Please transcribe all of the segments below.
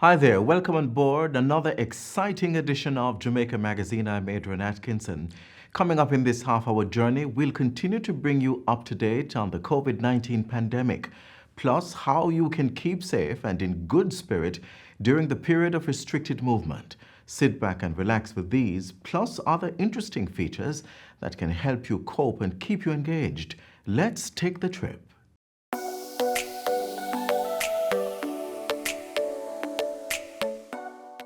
Hi there, welcome on board another exciting edition of Jamaica Magazine. I'm Adrian Atkinson. Coming up in this half-hour journey, we'll continue to bring you up to date on the COVID-19 pandemic, plus how you can keep safe and in good spirit during the period of restricted movement. Sit back and relax with these, plus other interesting features that can help you cope and keep you engaged. Let's take the trip.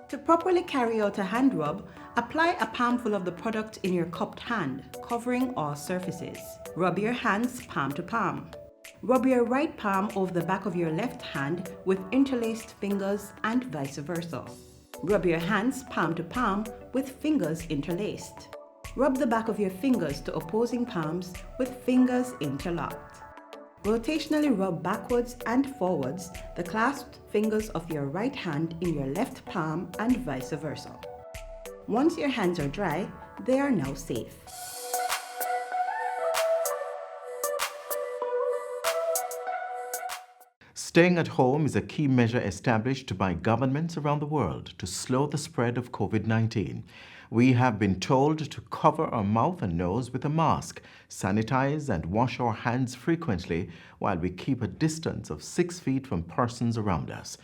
To properly carry out a hand rub, apply a palmful of the product in your cupped hand, covering all surfaces. Rub your hands palm to palm. Rub your right palm over the back of your left hand with interlaced fingers and vice versa. Rub your hands palm to palm with fingers interlaced. Rub the back of your fingers to opposing palms with fingers interlocked. Rotationally rub backwards and forwards the clasped fingers of your right hand in your left palm and vice versa. Once your hands are dry, they are now safe. Staying at home is a key measure established by governments around the world to slow the spread of COVID-19. We have been told to cover our mouth and nose with a mask, sanitize and wash our hands frequently while we keep a distance of 6 feet from persons around us.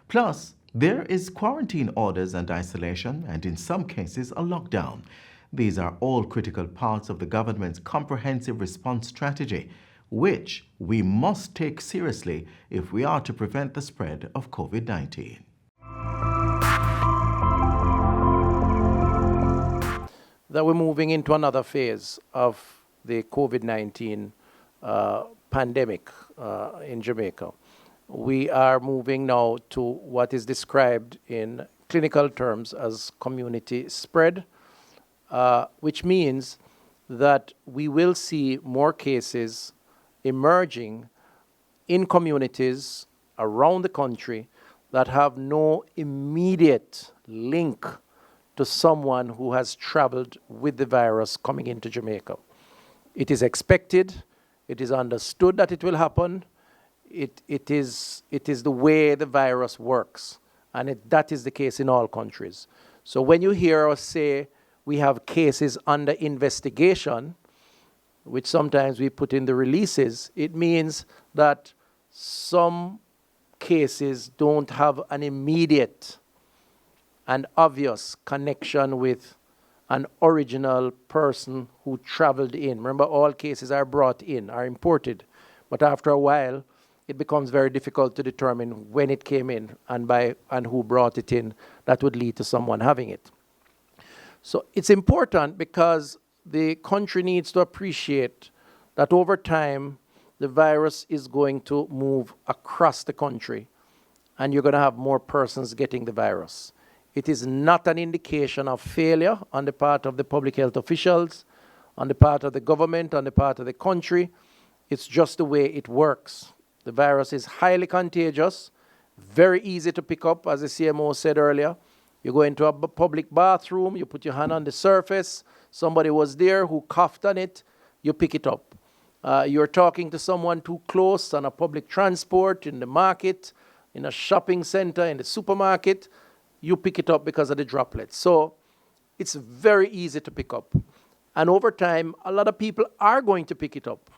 Plus, there is quarantine orders and isolation, and in some cases a lockdown. These are all critical parts of the government's comprehensive response strategy, which we must take seriously if we are to prevent the spread of COVID-19. That we're moving into another phase of the COVID-19 pandemic in Jamaica. We are moving now to what is described in clinical terms as community spread, which means that we will see more cases emerging in communities around the country that have no immediate link to someone who has traveled with the virus coming into Jamaica. It is expected, it is understood that it will happen, it is the way the virus works, and that is the case in all countries. So when you hear us say we have cases under investigation, which sometimes we put in the releases, it means that some cases don't have an immediate and obvious connection with an original person who traveled in. Remember, all cases are brought in, are imported, but after a while, it becomes very difficult to determine when it came in and who brought it in. That would lead to someone having it. So it's important because the country needs to appreciate that over time, the virus is going to move across the country, and you're going to have more persons getting the virus. It is not an indication of failure on the part of the public health officials, on the part of the government, on the part of the country. It's just the way it works. The virus is highly contagious, very easy to pick up, as the CMO said earlier. You go into a public bathroom, you put your hand on the surface, somebody was there who coughed on it, you pick it up. You're talking to someone too close on a public transport, in the market, in a shopping center, in the supermarket, you pick it up because of the droplets. So it's very easy to pick up. And over time, a lot of people are going to pick it up.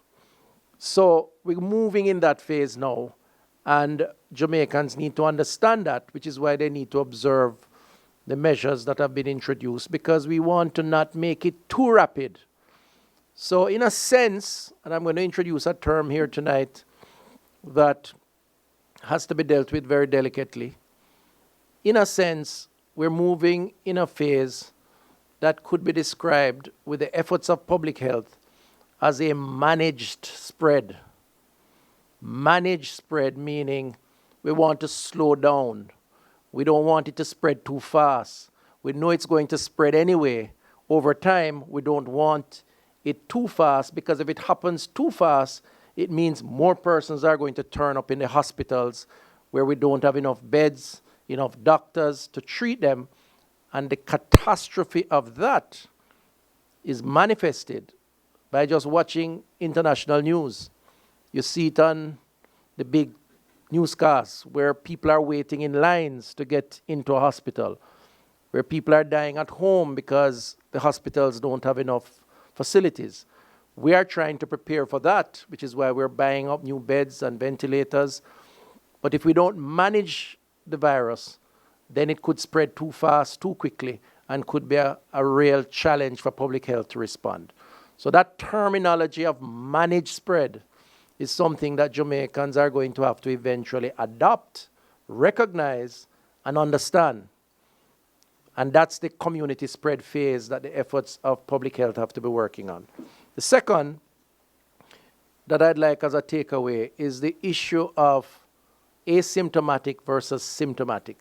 So we're moving in that phase now. And Jamaicans need to understand that, which is why they need to observe the measures that have been introduced, because we want to not make it too rapid. So in a sense, and I'm going to introduce a term here tonight that has to be dealt with very delicately. In a sense, we're moving in a phase that could be described with the efforts of public health as a managed spread. Managed spread meaning we want to slow down. We don't want it to spread too fast. We know it's going to spread anyway. Over time, we don't want it too fast, because if it happens too fast, it means more persons are going to turn up in the hospitals where we don't have enough beds, enough doctors to treat them, and the catastrophe of that is manifested by just watching international news. You see it on the big newscasts where people are waiting in lines to get into a hospital, where people are dying at home because the hospitals don't have enough facilities. We are trying to prepare for that, which is why we're buying up new beds and ventilators. But if we don't manage the virus, then it could spread too fast, too quickly, and could be a real challenge for public health to respond. So that terminology of managed spread is something that Jamaicans are going to have to eventually adopt, recognize, and understand. And that's the community spread phase that the efforts of public health have to be working on. The second that I'd like as a takeaway is the issue of asymptomatic versus symptomatic.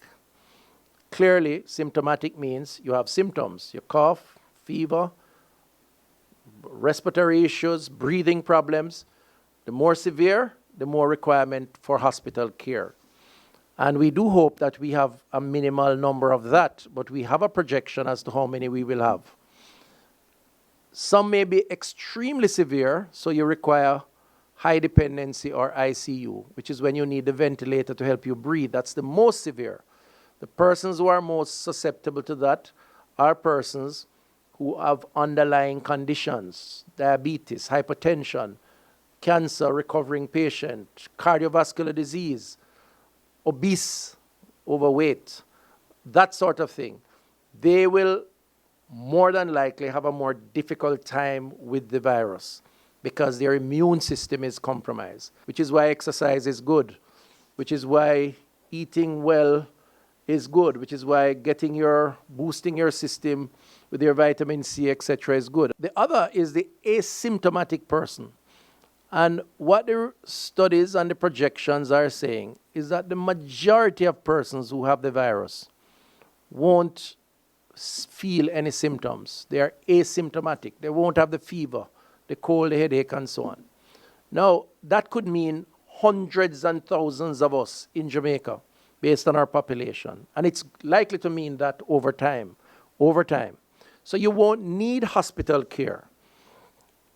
Clearly, symptomatic means you have symptoms, you cough, fever, respiratory issues, breathing problems. The more severe, the more requirement for hospital care. And we do hope that we have a minimal number of that, but we have a projection as to how many we will have. Some may be extremely severe, so you require high dependency or ICU, which is when you need the ventilator to help you breathe. That's the most severe. The persons who are most susceptible to that are persons who have underlying conditions, diabetes, hypertension, cancer recovering patient, cardiovascular disease, obese, overweight, that sort of thing. They will more than likely have a more difficult time with the virus because their immune system is compromised, which is why exercise is good, which is why eating well is good, which is why boosting your system with your vitamin C, etc. is good. The other is the asymptomatic person. And what the studies and the projections are saying is that the majority of persons who have the virus won't feel any symptoms. They are asymptomatic. They won't have the fever, the cold, the headache, and so on. Now, that could mean hundreds and thousands of us in Jamaica based on our population. And it's likely to mean that over time. So you won't need hospital care.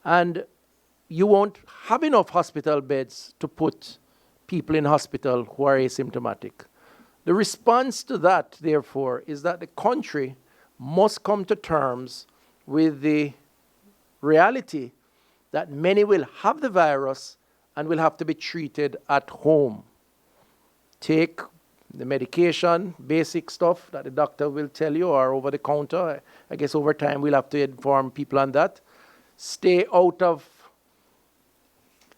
And you won't have enough hospital beds to put people in hospital who are asymptomatic. The response to that, therefore, is that the country must come to terms with the reality that many will have the virus and will have to be treated at home. Take the medication, basic stuff that the doctor will tell you, or over the counter. I guess over time we'll have to inform people on that. Stay out of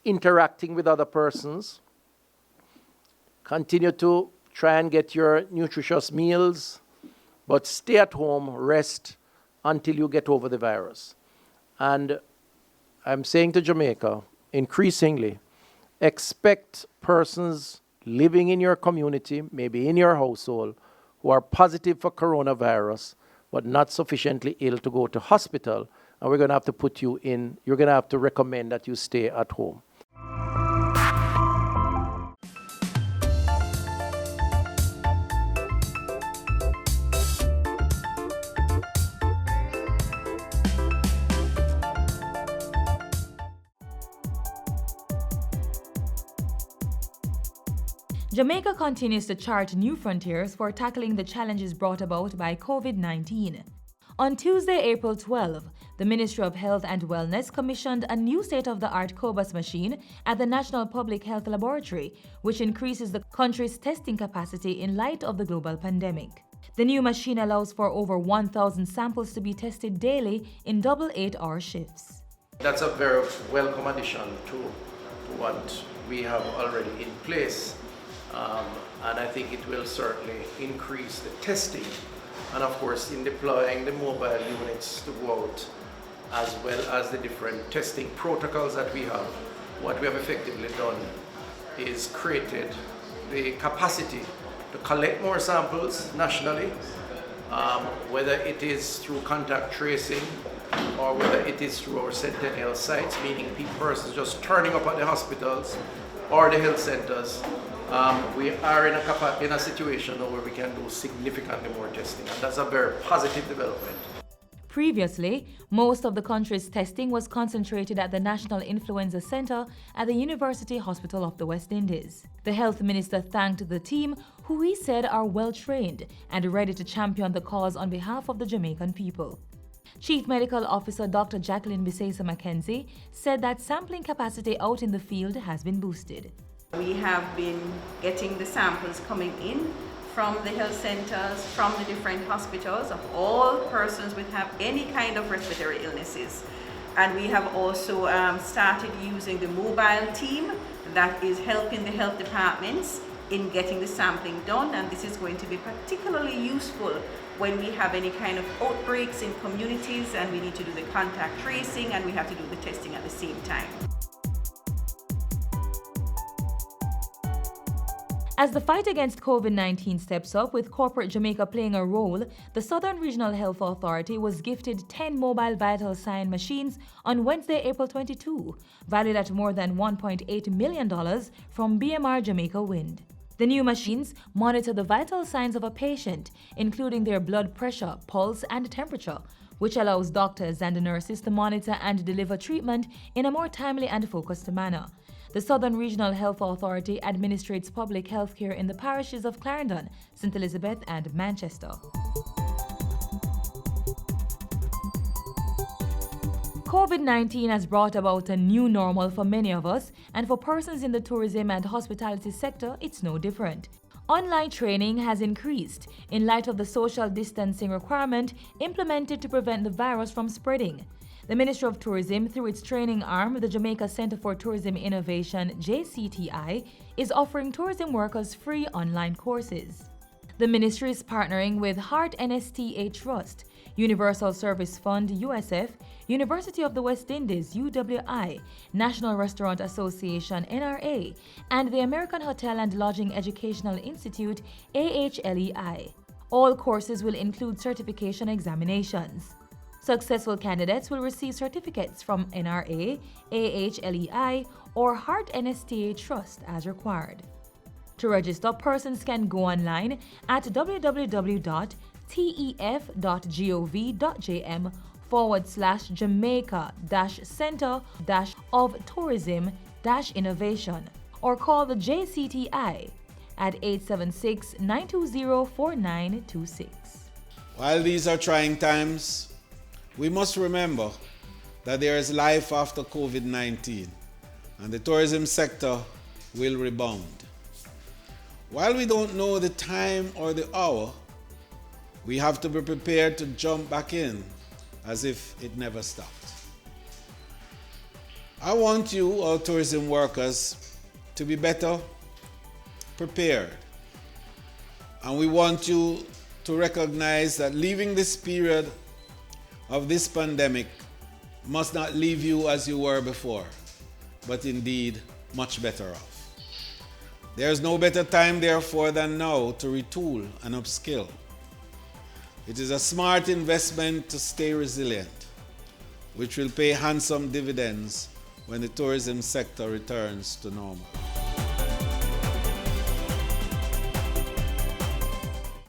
interacting with other persons. Continue to try and get your nutritious meals, but stay at home, rest until you get over the virus. And I'm saying to Jamaica, increasingly, expect persons living in your community, maybe in your household, who are positive for coronavirus, but not sufficiently ill to go to hospital, and we're going to have to you're going to have to recommend that you stay at home. Jamaica continues to chart new frontiers for tackling the challenges brought about by COVID-19. On Tuesday, April 12, the Ministry of Health and Wellness commissioned a new state-of-the-art cobas machine at the National Public Health Laboratory, which increases the country's testing capacity in light of the global pandemic. The new machine allows for over 1,000 samples to be tested daily in double 8-hour shifts. That's a very welcome addition to what we have already in place. And I think it will certainly increase the testing, and of course in deploying the mobile units to go out, as well as the different testing protocols that we have. What we have effectively done is created the capacity to collect more samples nationally, whether it is through contact tracing or whether it is through our sentinel sites, meaning persons just turning up at the hospitals or the health centers. We are in a situation now where we can do significantly more testing, and that's a very positive development. Previously, most of the country's testing was concentrated at the National Influenza Center at the University Hospital of the West Indies. The health minister thanked the team, who he said are well trained and ready to champion the cause on behalf of the Jamaican people. Chief Medical Officer Dr. Jacqueline Bisesa Mackenzie said that sampling capacity out in the field has been boosted. We have been getting the samples coming in from the health centers, from the different hospitals of all persons who have any kind of respiratory illnesses. And we have also started using the mobile team that is helping the health departments in getting the sampling done, and this is going to be particularly useful when we have any kind of outbreaks in communities and we need to do the contact tracing and we have to do the testing at the same time. As the fight against COVID-19 steps up, with corporate Jamaica playing a role, the Southern Regional Health Authority was gifted 10 mobile vital sign machines on Wednesday, April 22, valued at more than $1.8 million from BMR Jamaica Wind. The new machines monitor the vital signs of a patient, including their blood pressure, pulse, and temperature, which allows doctors and nurses to monitor and deliver treatment in a more timely and focused manner. The Southern Regional Health Authority administrates public health care in the parishes of Clarendon, St. Elizabeth, and Manchester. COVID-19 has brought about a new normal for many of us, and for persons in the tourism and hospitality sector, it's no different. Online training has increased in light of the social distancing requirement implemented to prevent the virus from spreading. The Ministry of Tourism, through its training arm, the Jamaica Center for Tourism Innovation, JCTI, is offering tourism workers free online courses. The ministry is partnering with Heart NSTA Trust, Universal Service Fund USF, University of the West Indies UWI, National Restaurant Association NRA, and the American Hotel and Lodging Educational Institute AHLEI. All courses will include certification examinations. Successful candidates will receive certificates from NRA, AHLEI, or Heart NSTA Trust as required. To register, persons can go online at www.tef.gov.jm/Jamaica-Center-of-Tourism-Innovation or call the JCTI at 876-920-4926. While these are trying times, we must remember that there is life after COVID-19 and the tourism sector will rebound. While we don't know the time or the hour, we have to be prepared to jump back in as if it never stopped. I want you, our tourism workers, to be better prepared. And we want you to recognize that leaving this period of this pandemic must not leave you as you were before, but indeed much better off. There is no better time, therefore, than now to retool and upskill. It is a smart investment to stay resilient, which will pay handsome dividends when the tourism sector returns to normal.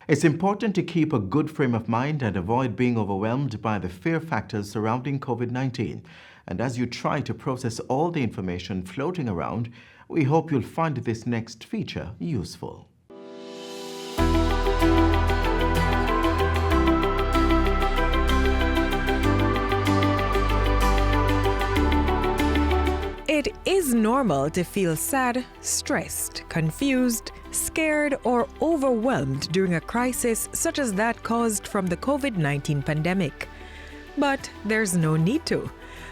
It's important to keep a good frame of mind and avoid being overwhelmed by the fear factors surrounding COVID-19. And as you try to process all the information floating around, we hope you'll find this next feature useful. It is normal to feel sad, stressed, confused, scared, or overwhelmed during a crisis such as that caused from the COVID-19 pandemic. But there's no need to.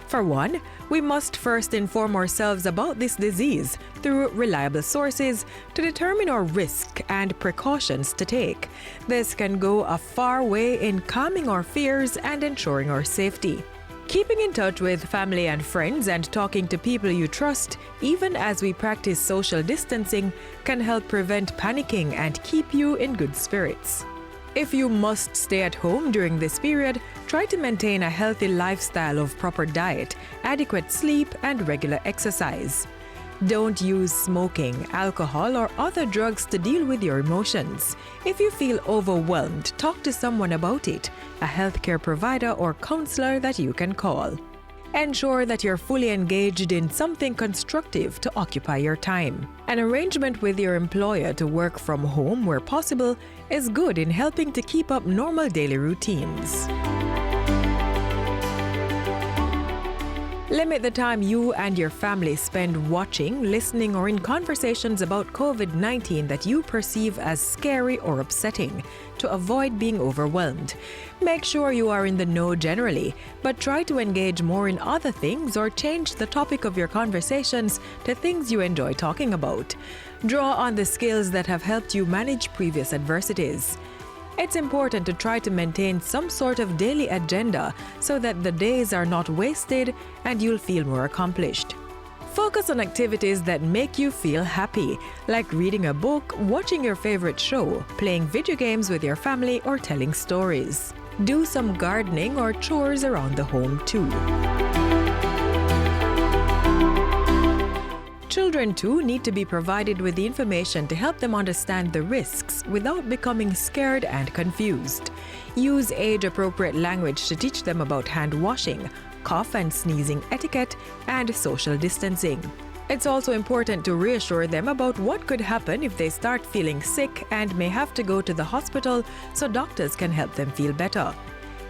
For one, we must first inform ourselves about this disease through reliable sources to determine our risk and precautions to take. This can go a far way in calming our fears and ensuring our safety. Keeping in touch with family and friends and talking to people you trust, even as we practice social distancing, can help prevent panicking and keep you in good spirits. If you must stay at home during this period, try to maintain a healthy lifestyle of proper diet, adequate sleep, and regular exercise. Don't use smoking, alcohol, or other drugs to deal with your emotions. If you feel overwhelmed, talk to someone about it, a healthcare provider or counselor that you can call. Ensure that you're fully engaged in something constructive to occupy your time. An arrangement with your employer to work from home where possible is good in helping to keep up normal daily routines. Limit the time you and your family spend watching, listening, or in conversations about COVID-19 that you perceive as scary or upsetting to avoid being overwhelmed. Make sure you are in the know generally, but try to engage more in other things or change the topic of your conversations to things you enjoy talking about. Draw on the skills that have helped you manage previous adversities. It's important to try to maintain some sort of daily agenda so that the days are not wasted and you'll feel more accomplished. Focus on activities that make you feel happy, like reading a book, watching your favorite show, playing video games with your family, or telling stories. Do some gardening or chores around the home too. Children too need to be provided with the information to help them understand the risks without becoming scared and confused. Use age-appropriate language to teach them about hand washing, cough and sneezing etiquette, and social distancing. It's also important to reassure them about what could happen if they start feeling sick and may have to go to the hospital so doctors can help them feel better.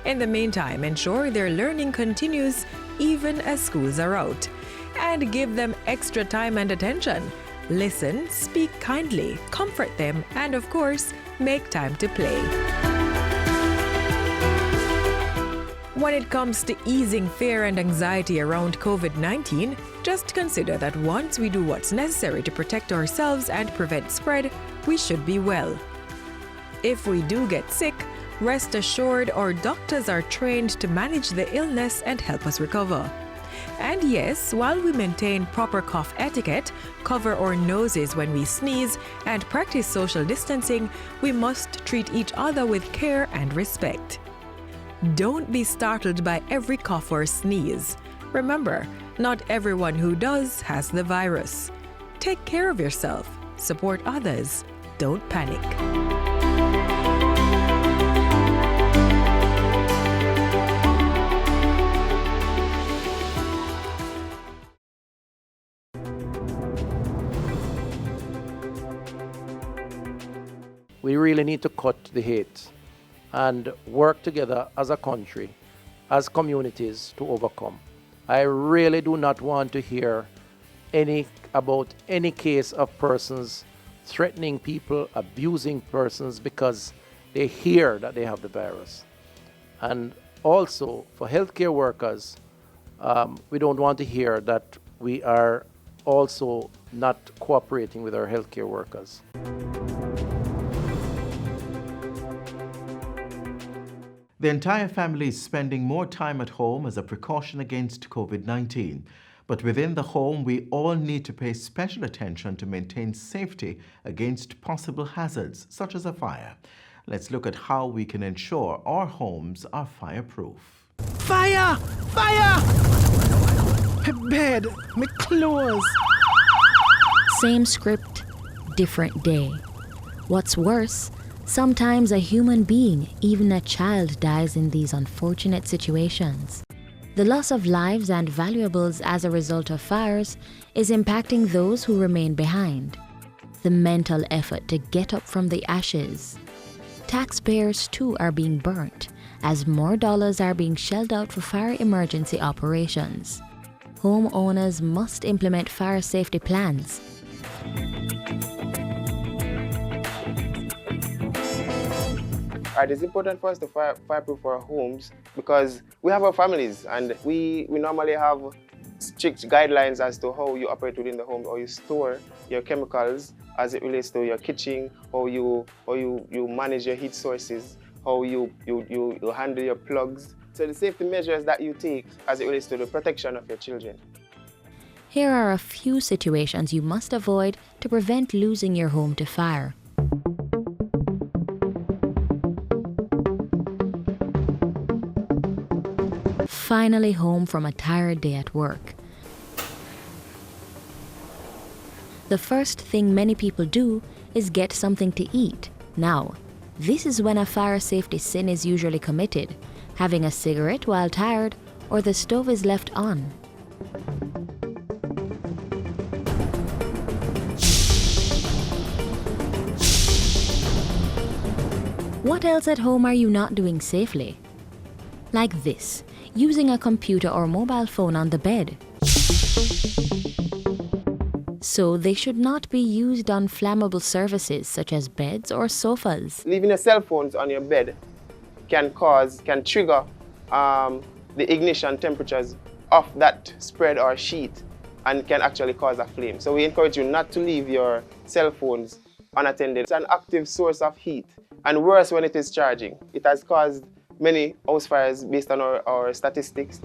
In the meantime, ensure their learning continues even as schools are out. And give them extra time and attention. Listen, speak kindly, comfort them, and of course, make time to play. When it comes to easing fear and anxiety around COVID-19, just consider that once we do what's necessary to protect ourselves and prevent spread, we should be well. If we do get sick, rest assured our doctors are trained to manage the illness and help us recover. And yes, while we maintain proper cough etiquette, cover our noses when we sneeze, and practice social distancing, we must treat each other with care and respect. Don't be startled by every cough or sneeze. Remember, not everyone who does has the virus. Take care of yourself, support others, don't panic. We really need to cut the hate and work together as a country, as communities to overcome. I really do not want to hear about any case of persons threatening people, abusing persons because they hear that they have the virus. And also for healthcare workers, we don't want to hear that we are also not cooperating with our healthcare workers. The entire family is spending more time at home as a precaution against COVID-19. But within the home, we all need to pay special attention to maintain safety against possible hazards, such as a fire. Let's look at how we can ensure our homes are fireproof. Fire! Fire! My bed, my clothes. Same script, different day. What's worse, sometimes a human being, even a child, dies in these unfortunate situations. The loss of lives and valuables as a result of fires is impacting those who remain behind. The mental effort to get up from the ashes. Taxpayers too are being burnt, as more dollars are being shelled out for fire emergency operations. Homeowners must implement fire safety plans. It's important for us to fireproof our homes because we have our families and we normally have strict guidelines as to how you operate within the home, or you store your chemicals as it relates to your kitchen, how you manage your heat sources, how you handle your plugs. So the safety measures that you take as it relates to the protection of your children. Here are a few situations you must avoid to prevent losing your home to fire. Finally home from a tired day at work. the first thing many people do is get something to eat. Now, this is when a fire safety sin is usually committed, having a cigarette while tired or the stove is left on. What else at home are you not doing safely? Like this, using a computer or mobile phone on the bed. So they should not be used on flammable surfaces such as beds or sofas. Leaving your cell phones on your bed can trigger the ignition temperatures of that spread or sheet and can actually cause a flame. So we encourage you not to leave your cell phones unattended. It's an active source of heat, and worse when it is charging. It has caused many house fires based on our statistics.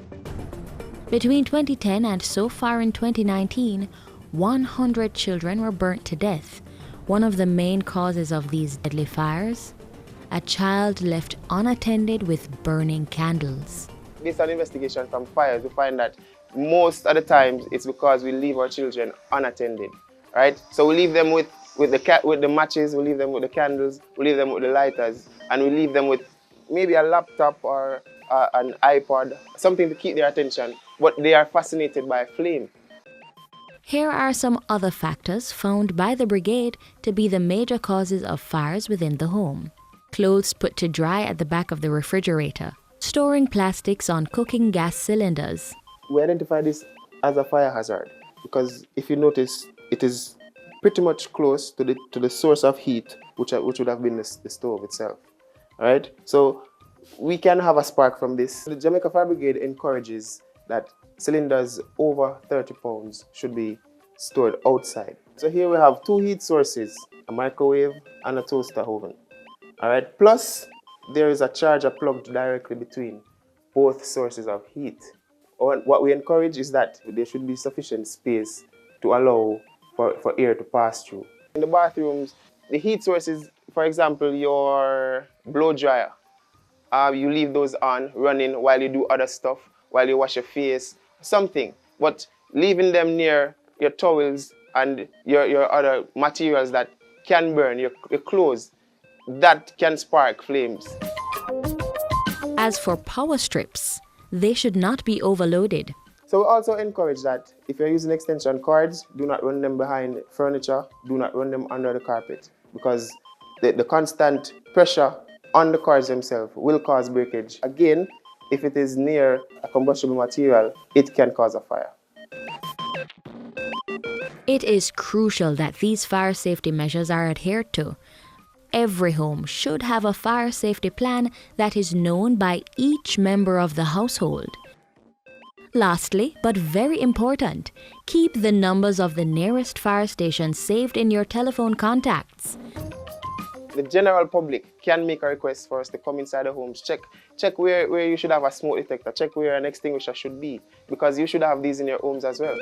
Between 2010 and so far in 2019, 100 children were burnt to death. One of the main causes of these deadly fires? A child left unattended with burning candles. Based on investigation from fires, we find that most of the times it's because we leave our children unattended, right? So we leave them with the matches, we leave them with the candles, we leave them with the lighters, and we leave them with maybe a laptop or an iPod, something to keep their attention, but they are fascinated by flame. Here are some other factors found by the brigade to be the major causes of fires within the home. Clothes put to dry at the back of the refrigerator. Storing plastics on cooking gas cylinders. We identify this as a fire hazard because if you notice, it is pretty much close to the source of heat, which would have been the stove itself. All right? So we can have a spark from this. The Jamaica Fire Brigade encourages that cylinders over 30 pounds should be stored outside. So here we have two heat sources, a microwave and a toaster oven. All right, plus there is a charger plugged directly between both sources of heat. What we encourage is that there should be sufficient space to allow for air to pass through. In the bathrooms, the heat sources, for example, your blow dryer, you leave those on running while you do other stuff, while you wash your face, something. But leaving them near your towels and your other materials that can burn, your clothes, that can spark flames. As for power strips, they should not be overloaded. So we also encourage that if you're using extension cords, do not run them behind furniture, do not run them under the carpet, because the constant pressure on the cords themselves will cause breakage. Again, if it is near a combustible material, it can cause a fire. It is crucial that these fire safety measures are adhered to. Every home should have a fire safety plan that is known by each member of the household. Lastly, but very important, keep the numbers of the nearest fire station saved in your telephone contacts. The general public can make a request for us to come inside the homes, check where you should have a smoke detector, check where an extinguisher should be, because you should have these in your homes as well.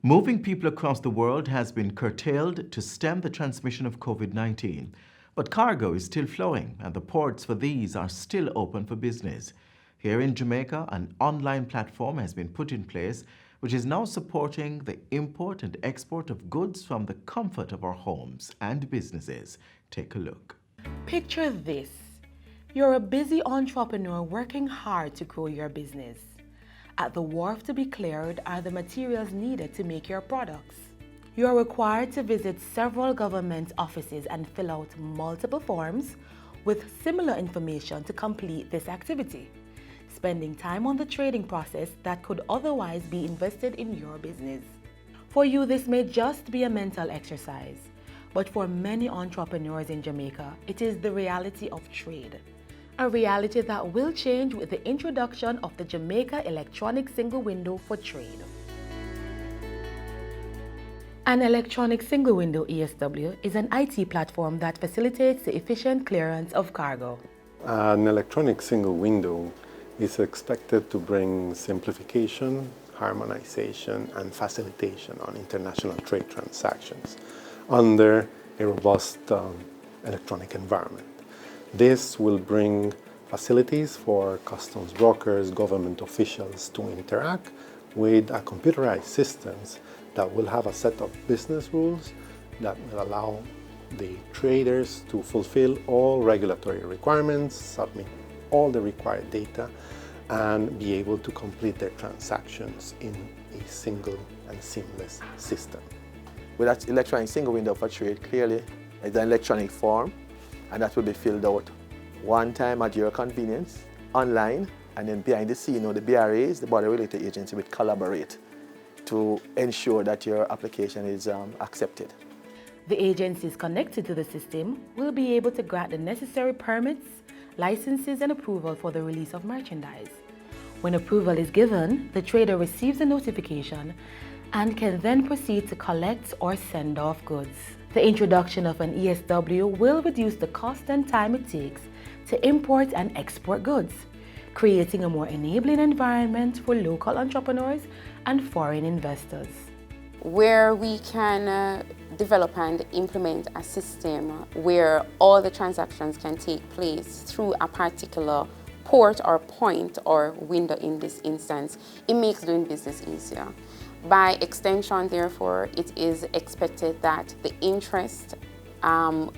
Moving people across the world has been curtailed to stem the transmission of COVID-19. But cargo is still flowing, and the ports for these are still open for business. Here in Jamaica, an online platform has been put in place which is now supporting the import and export of goods from the comfort of our homes and businesses. Take a look. Picture this. You're a busy entrepreneur working hard to grow your business. At the wharf to be cleared are the materials needed to make your products. You are required to visit several government offices and fill out multiple forms with similar information to complete this activity, spending time on the trading process that could otherwise be invested in your business. For you, this may just be a mental exercise, but for many entrepreneurs in Jamaica, it is the reality of trade. A reality that will change with the introduction of the Jamaica Electronic Single Window for Trade. An electronic single window ESW is an IT platform that facilitates the efficient clearance of cargo. An electronic single window is expected to bring simplification, harmonization, and facilitation on international trade transactions under a robust electronic environment. This will bring facilities for customs brokers, government officials to interact with a computerized systems that will have a set of business rules that will allow the traders to fulfill all regulatory requirements, submit all the required data, and be able to complete their transactions in a single and seamless system. With that electronic single window for trade, clearly it's an electronic form, and that will be filled out one time at your convenience, online, and then behind the scene, the BRAs, the Border Related Agency, will collaborate to ensure that your application is accepted. The agencies connected to the system will be able to grant the necessary permits, licenses, and approval for the release of merchandise. When approval is given, the trader receives a notification and can then proceed to collect or send off goods. The introduction of an ESW will reduce the cost and time it takes to import and export goods, creating a more enabling environment for local entrepreneurs and foreign investors. Where we can develop and implement a system where all the transactions can take place through a particular port or point or window in this instance, it makes doing business easier. By extension, therefore, it is expected that the interest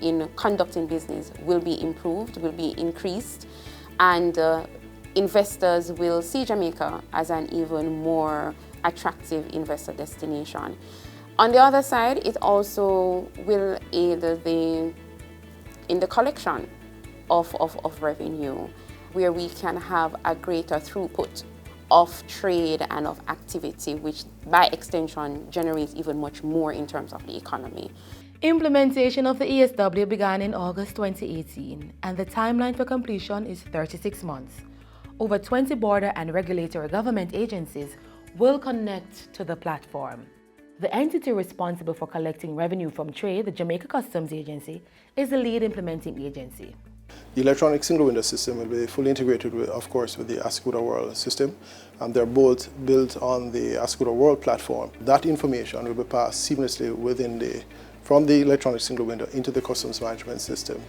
in conducting business will be improved, will be increased, and investors will see Jamaica as an even more attractive investor destination. On the other side, it also will aid in the collection of revenue, where we can have a greater throughput of trade and of activity, which by extension generates even much more in terms of the economy. Implementation of the ESW began in August 2018, and the timeline for completion is 36 months. Over 20 border and regulatory government agencies will connect to the platform. The entity responsible for collecting revenue from trade, the Jamaica Customs Agency, is the lead implementing agency. The electronic single window system will be fully integrated, of course, with the Ascuda World system. They're both built on the Ascuda World platform. That information will be passed seamlessly from the electronic single window into the customs management system.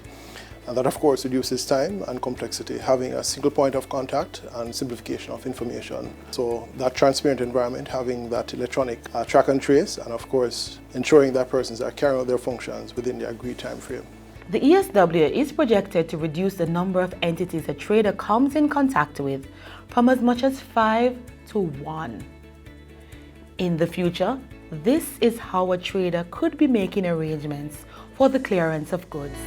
And that, of course, reduces time and complexity, having a single point of contact and simplification of information. So that transparent environment, having that electronic track and trace, and of course, ensuring that persons are carrying out their functions within the agreed time frame. The ESW is projected to reduce the number of entities a trader comes in contact with from as much as 5 to 1. In the future, this is how a trader could be making arrangements for the clearance of goods.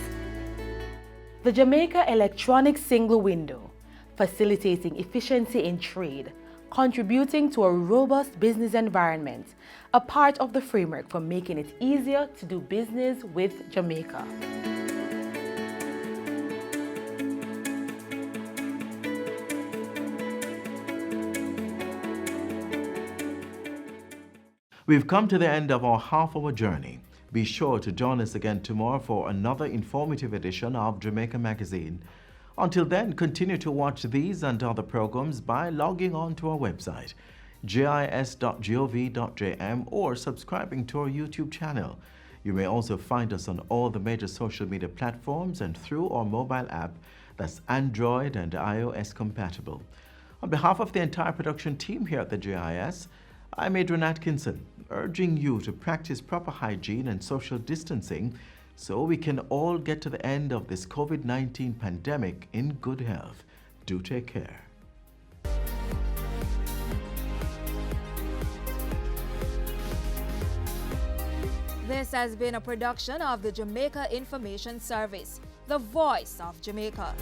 The Jamaica Electronic Single Window, facilitating efficiency in trade, contributing to a robust business environment, a part of the framework for making it easier to do business with Jamaica. We've come to the end of our half-hour journey. Be sure to join us again tomorrow for another informative edition of Jamaica Magazine. Until then, continue to watch these and other programs by logging on to our website, gis.gov.jm, or subscribing to our YouTube channel. You may also find us on all the major social media platforms and through our mobile app that's Android and iOS compatible. On behalf of the entire production team here at the GIS, I'm Adrian Atkinson, urging you to practice proper hygiene and social distancing so we can all get to the end of this COVID-19 pandemic in good health. Do take care. This has been a production of the Jamaica Information Service, the voice of Jamaica.